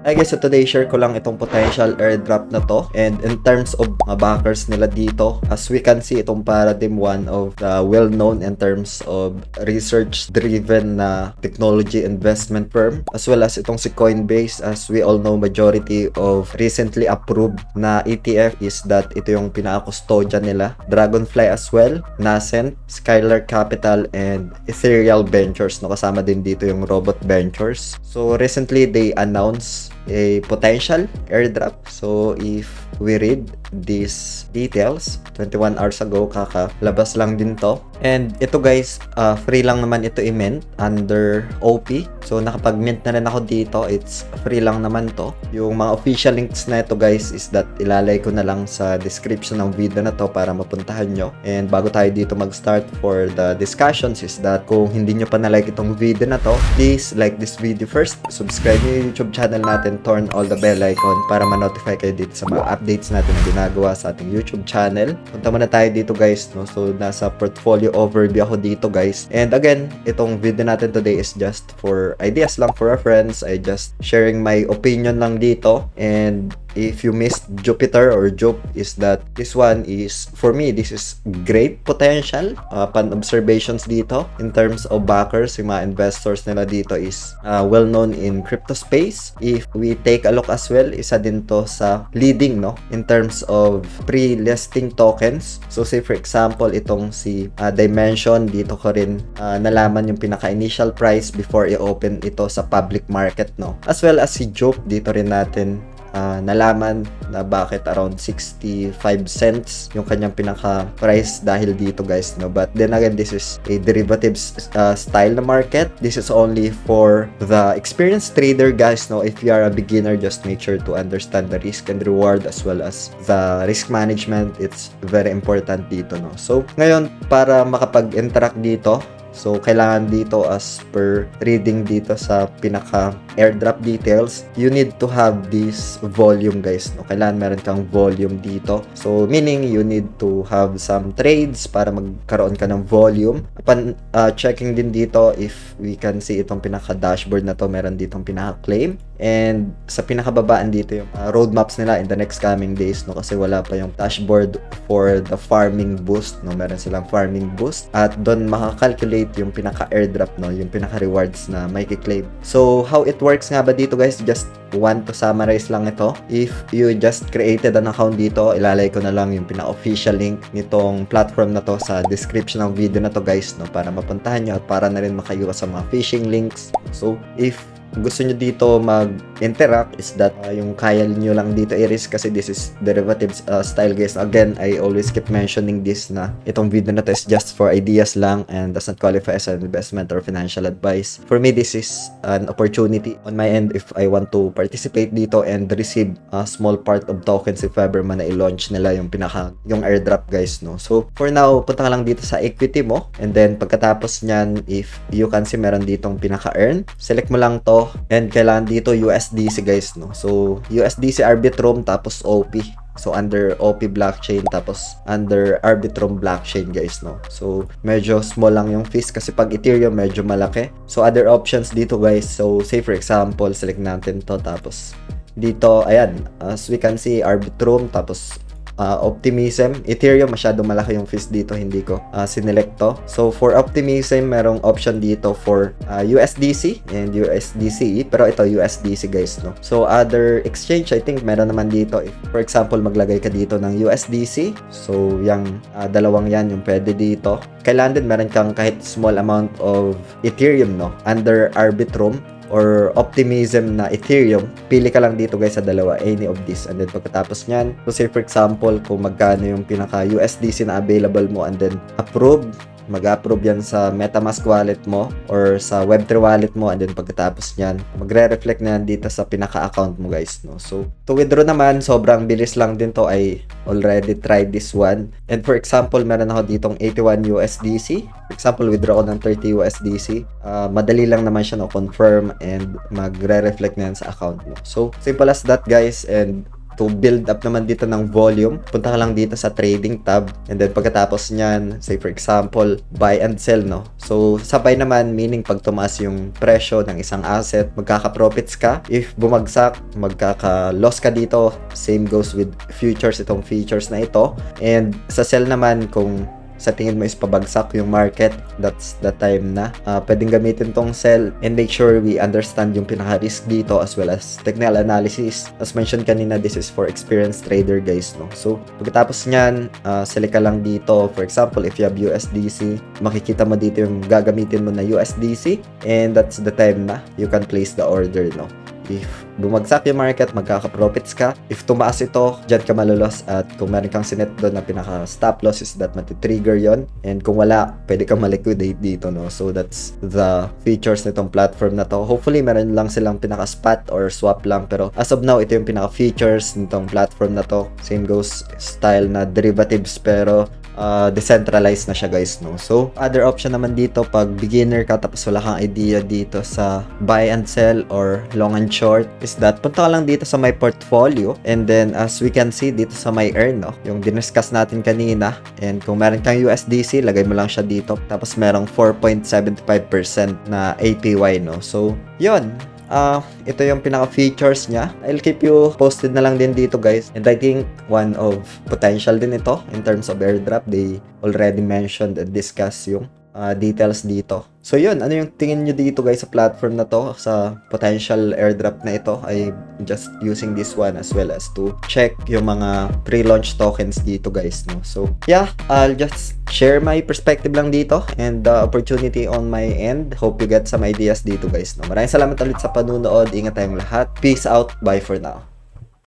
I guess so today share ko lang itong potential airdrop na to, and in terms of mga backers nila dito, as we can see, itong Paradigm, one of the well-known in terms of research-driven na technology investment firm, as well as itong si Coinbase. As we all know, majority of recently approved na ETF is that ito yung pinaka-custodian nila. Dragonfly as well, Nascent, Skylar Capital, and Ethereal Ventures, no, kasama din dito yung Robot Ventures. So recently they announced a potential airdrop. So if we read these details, 21 hours ago kakalabas lang din to. And ito guys, free lang naman ito i-mint under OP. So nakapag-mint na rin ako dito, it's free lang naman to. Yung mga official links na ito guys is that ilalay ko na lang sa description ng video na to para mapuntahan nyo. And bago tayo dito mag-start for the discussions is that kung hindi nyo pa na-like itong video na to, please like this video first, subscribe nyo yung YouTube channel natin, turn all the bell icon para ma-notify kayo dito sa mga updates natin na ginagawa sa ating YouTube channel. Punta muna tayo dito guys, no? So nasa portfolio overview ako dito guys. And again, itong video natin today is just for ideas lang for our friends. I just sharing my opinion lang dito. And if you missed Jupiter or Jup, is that this one is, for me, this is great potential. Pan-observations dito in terms of backers, yung mga investors nila dito is well-known in crypto space. If we take a look as well, isa din to sa leading, no, in terms of pre-listing tokens. So say for example, itong si Dimension, dito ko rin nalaman yung pinaka-initial price before i-open ito sa public market, no. As well as si Jup, dito rin natin nalaman na bakit around 65 cents yung kanyang pinaka price dahil dito guys, no. But then again, this is a derivatives style na market. This is only for the experienced trader guys, no. If you are a beginner, just make sure to understand the risk and reward as well as the risk management. It's very important dito, no. So ngayon, para makapag-interact dito, so kailangan dito as per reading dito sa pinaka airdrop details, you need to have this volume guys, no. Kailangan meron kang volume dito. So meaning you need to have some trades para magkaroon ka ng volume. Upon checking din dito, if we can see itong pinaka dashboard na to, meron ditong pinaka claim. And sa pinakababaan dito yung roadmaps nila in the next coming days, no, kasi wala pa yung dashboard for the farming boost, no. Meron silang farming boost at doon makakalculate yung pinaka airdrop, no, yung pinaka rewards na may kiklaim. So how it works nga ba dito guys, just want to summarize lang ito. If you just created an account dito, ilalay ko na lang yung pinaka-official link nitong platform na to sa description ng video na to guys, no, para mapuntahan nyo at para na rin makaiwas sa mga phishing links. So if gusto nyo dito mag-interact is that yung kaya nyo lang dito i-risk kasi this is derivatives style guys. Again, I always keep mentioning this na itong video na to is just for ideas lang and does not qualify as an investment or financial advice. For me, this is an opportunity on my end if I want to participate dito and receive a small part of tokens if ever man na i-launch nila yung yung airdrop guys, no. So for now, punta ka lang dito sa equity mo, and then pagkatapos nyan, if you can see meron ditong pinaka-earn, select mo lang to. And kailangan dito USDC guys, no. So USDC Arbitrum tapos OP. So under OP blockchain tapos under Arbitrum blockchain guys, no. So medyo small lang yung fees kasi pag Ethereum medyo malaki. So other options dito guys, so say for example, select natin to tapos dito, ayan, as we can see Arbitrum tapos Optimism. Ethereum, masyado malaki yung fees dito, hindi ko sinelect to. So for Optimism, merong option dito for USDC and USDC, pero ito USDC guys, no. So other exchange, I think meron naman dito. If for example maglagay ka dito ng USDC, so yung dalawang yan yung pwede dito. Kailangan din meron kang kahit small amount of Ethereum, no, under Arbitrum or Optimism na Ethereum. Pili ka lang dito guys sa dalawa, any of this, and then pagkatapos nyan, so say for example kung magkano yung pinaka USDC na available mo, and then approve, mag-approve yan sa MetaMask wallet mo or sa Web3 wallet mo, and then pagkatapos nyan, magre-reflect na yan dito sa pinaka-account mo guys, no. So to withdraw naman, sobrang bilis lang din to. I already tried this one, and for example meron ako ditong 81 USDC. For example, withdraw ko ng 30 USDC. Madali lang naman siya, no, confirm, and magre-reflect na yan sa account mo. So simple as that guys. And to build up naman dito ng volume, punta ka lang dito sa trading tab, and then pagkatapos nyan, say for example, buy and sell, no? So, sa buy naman, meaning pag tumaas yung presyo ng isang asset, magkaka-profits ka. If bumagsak, magkaka-loss ka dito. Same goes with futures, itong features na ito. And sa sell naman, kung sa tingin mo is pabagsak yung market, that's the time na pwedeng gamitin tong sell, and make sure we understand yung pinaka-risk dito as well as technical analysis. As mentioned kanina, this is for experienced trader guys, no? So, pagkatapos nyan, select ka lang dito. For example, if you have USDC, makikita mo dito yung gagamitin mo na USDC, and that's the time na you can place the order, no? If bumagsak yung market, magkaka-profits ka. If tumaas ito, dyan ka malulos. At kung meron kang sinet doon na pinaka-stop loss, is that matitrigger yon. And kung wala, pwede kang maliquidate dito, no? So, that's the features nitong platform na to. Hopefully, meron lang silang pinaka-spot or swap lang. Pero as of now, ito yung pinaka-features nitong platform na to. Same goes style na derivatives, pero decentralized na siya guys, no? So, other option naman dito pag beginner ka tapos wala kang idea dito sa buy and sell or long and short, is that punta ka lang dito sa my portfolio, and then as we can see dito sa my earn, no? Yung diniscuss natin kanina, and kung meron kang USDC, lagay mo lang siya dito, tapos merong 4.75% na APY, no? So, yun. Ito yung pinaka-features niya. I'll keep you posted na lang din dito guys. And I think one of potential din ito in terms of airdrop. They already mentioned and discussed yung details dito. So yun, ano yung tingin nyo dito guys sa platform na to, sa potential airdrop na ito? I just using this one as well as to check yung mga pre-launch tokens dito guys, no? So yeah, I'll just share my perspective lang dito and the opportunity on my end. Hope you get some ideas dito guys, no? Maraming salamat ulit sa panunood. Ingat tayong lahat. Peace out. Bye for now.